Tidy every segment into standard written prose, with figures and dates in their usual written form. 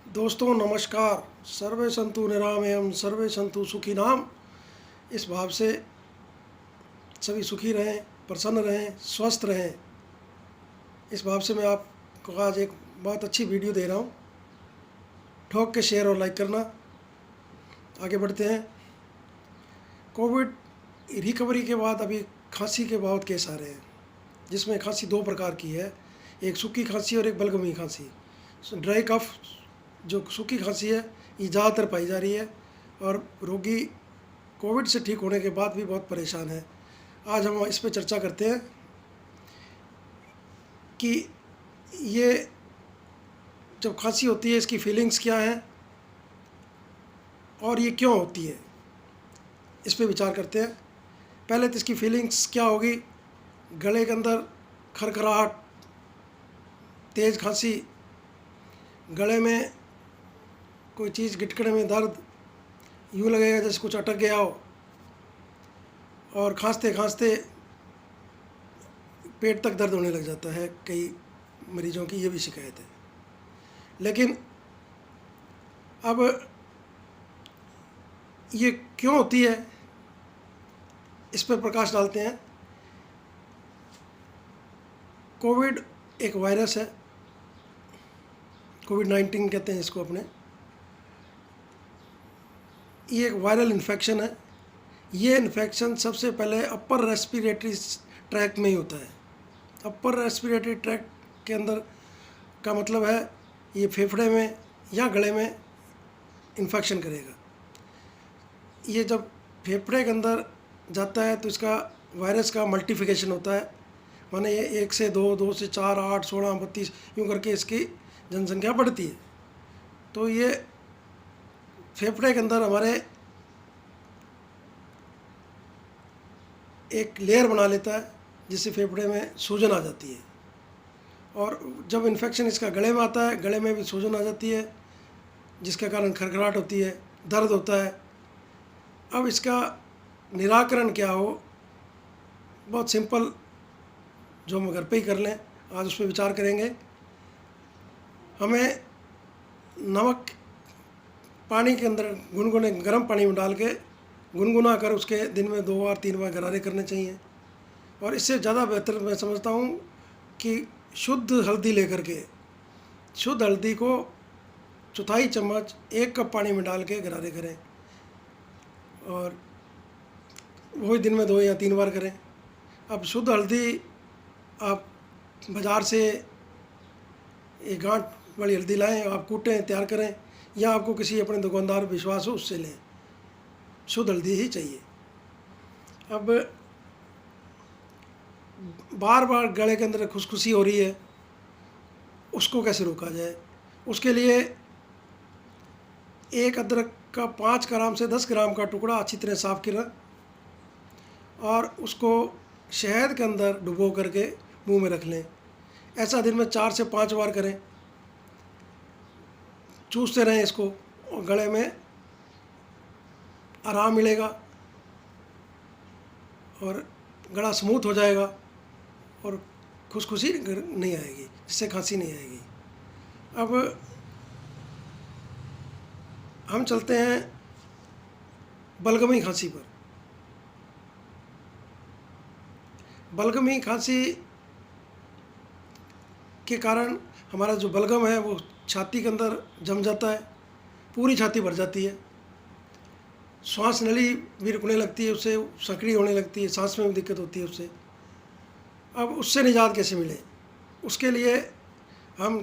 दोस्तों नमस्कार। सर्वे संतु निरामयम सर्वे संतु सुखी नाम। इस भाव से सभी सुखी रहें, प्रसन्न रहें, स्वस्थ रहें। इस भाव से मैं आपको आज एक बहुत अच्छी वीडियो दे रहा हूँ। ठोक के शेयर और लाइक करना। आगे बढ़ते हैं। कोविड रिकवरी के बाद अभी खांसी के बहुत केस आ रहे हैं, जिसमें खांसी दो प्रकार की है, एक सूखी खांसी और एक बलगमी खांसी। ड्राई कफ जो सूखी खांसी है ये ज़्यादातर पाई जा रही है और रोगी कोविड से ठीक होने के बाद भी बहुत परेशान है। आज हम इस पर चर्चा करते हैं कि ये जब खांसी होती है इसकी फीलिंग्स क्या हैं और ये क्यों होती है, इस पे विचार करते हैं। पहले तो इसकी फीलिंग्स क्या होगी। गले के अंदर खरखराहट, तेज़ खांसी, गले में कोई चीज़ गिटकने में दर्द, यूँ लगेगा जैसे कुछ अटक गया हो, और खांसते खांसते पेट तक दर्द होने लग जाता है। कई मरीजों की ये भी शिकायत है। लेकिन अब ये क्यों होती है, इस पर प्रकाश डालते हैं। कोविड एक वायरस है, कोविड-19 कहते हैं इसको अपने। ये एक वायरल इन्फेक्शन है। ये इन्फेक्शन सबसे पहले अपर रेस्पिरेटरी ट्रैक्ट में ही होता है। अपर रेस्पिरेटरी ट्रैक्ट के अंदर का मतलब है ये फेफड़े में या गले में इन्फेक्शन करेगा। ये जब फेफड़े के अंदर जाता है तो इसका वायरस का मल्टीप्लिकेशन होता है, माने ये 1 से 2, 2 से 4, 8, 16, 32 यूँ करके इसकी जनसंख्या बढ़ती है। तो ये फेफड़े के अंदर हमारे एक लेयर बना लेता है, जिससे फेफड़े में सूजन आ जाती है। और जब इन्फेक्शन इसका गले में आता है, गले में भी सूजन आ जाती है, जिसके कारण खरखराहट होती है, दर्द होता है। अब इसका निराकरण क्या हो, बहुत सिंपल, जो हम घर पे ही कर लें, आज उस पर विचार करेंगे। हमें नमक पानी के अंदर गुनगुने गर्म पानी में डाल के गुनगुना कर उसके दिन में 2 बार 3 बार गरारे करने चाहिए। और इससे ज़्यादा बेहतर मैं समझता हूँ कि शुद्ध हल्दी लेकर के, शुद्ध हल्दी को चौथाई चम्मच 1 कप पानी में डाल के गरारे करें, और वही दिन में 2 या 3 बार करें। अब शुद्ध हल्दी आप बाज़ार से एक गांठ वाली हल्दी लाएं, आप कूटें, तैयार करें, या आपको किसी अपने दुकानदार विश्वास हो उससे लें। शुद्ध हल्दी ही चाहिए। अब बार बार गले के अंदर खुशखुशी हो रही है, उसको कैसे रोका जाए। उसके लिए एक अदरक का 5 ग्राम से 10 ग्राम का टुकड़ा अच्छी तरह साफ़ करें और उसको शहद के अंदर डुबो करके मुंह में रख लें। ऐसा दिन में 4 से 5 बार करें। चूसते रहें इसको, और गले में आराम मिलेगा और गला स्मूथ हो जाएगा और खुशखुशी नहीं आएगी, जिससे खांसी नहीं आएगी। अब हम चलते हैं बलगमी खांसी पर। बलगमी खांसी के कारण हमारा जो बलगम है वो छाती के अंदर जम जाता है, पूरी छाती भर जाती है, श्वास नली भी रुकने लगती है, उससे संकड़ी होने लगती है, सांस में भी दिक्कत होती है उससे। अब उससे निजात कैसे मिले, उसके लिए हम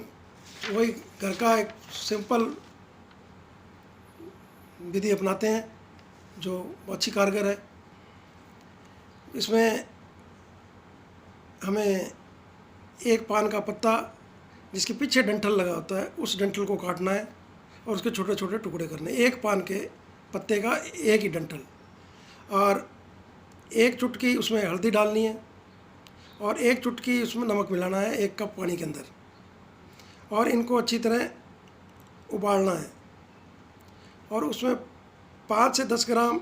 वही घर का एक सिंपल विधि अपनाते हैं जो अच्छी कारगर है। इसमें हमें एक पान का पत्ता जिसके पीछे डंठल लगा होता है, उस डंठल को काटना है और उसके छोटे छोटे टुकड़े करने। एक पान के पत्ते का एक ही डंठल, और 1 चुटकी उसमें हल्दी डालनी है और 1 चुटकी उसमें नमक मिलाना है 1 कप पानी के अंदर, और इनको अच्छी तरह उबालना है। और उसमें 5 से 10 ग्राम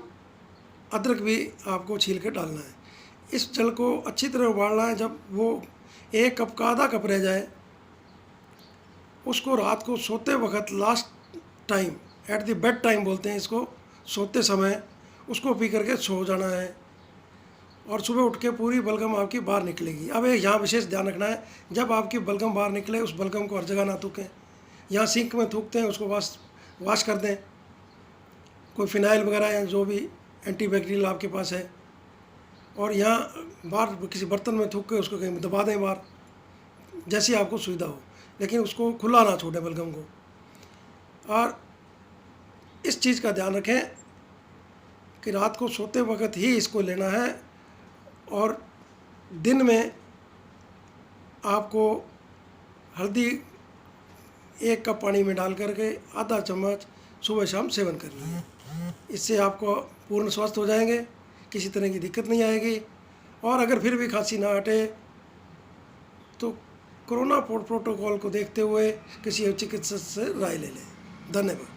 अदरक भी आपको छील के डालना है। इस जल को अच्छी तरह उबालना है। जब वो 1 कप का आधा कप रह जाए, उसको रात को सोते वक्त last time, at the bed time बोलते हैं इसको, सोते समय उसको पी करके सो जाना है और सुबह उठ के पूरी बलगम आपकी बाहर निकलेगी। अब एक यहाँ विशेष ध्यान रखना है, जब आपकी बलगम बाहर निकले उस बलगम को हर जगह ना थूकें। यहाँ सिंक में थूकते हैं उसको वाश कर दें, कोई फिनाइल वगैरह या जो भी एंटीबैक्टीरियल आपके पास है, और यहाँ बाहर किसी बर्तन में थूक के उसको कहीं दबा दें बाहर, जैसी आपको सुविधा हो, लेकिन उसको खुला ना छोड़ें बलगम को। और इस चीज़ का ध्यान रखें कि रात को सोते वक्त ही इसको लेना है, और दिन में आपको हल्दी 1 कप पानी में डाल करके आधा चम्मच सुबह शाम सेवन करनी है। इससे आपको पूर्ण स्वस्थ हो जाएंगे, किसी तरह की दिक्कत नहीं आएगी। और अगर फिर भी खांसी ना हटे तो कोरोना प्रोटोकॉल को देखते हुए किसी चिकित्सक से राय ले लें। धन्यवाद।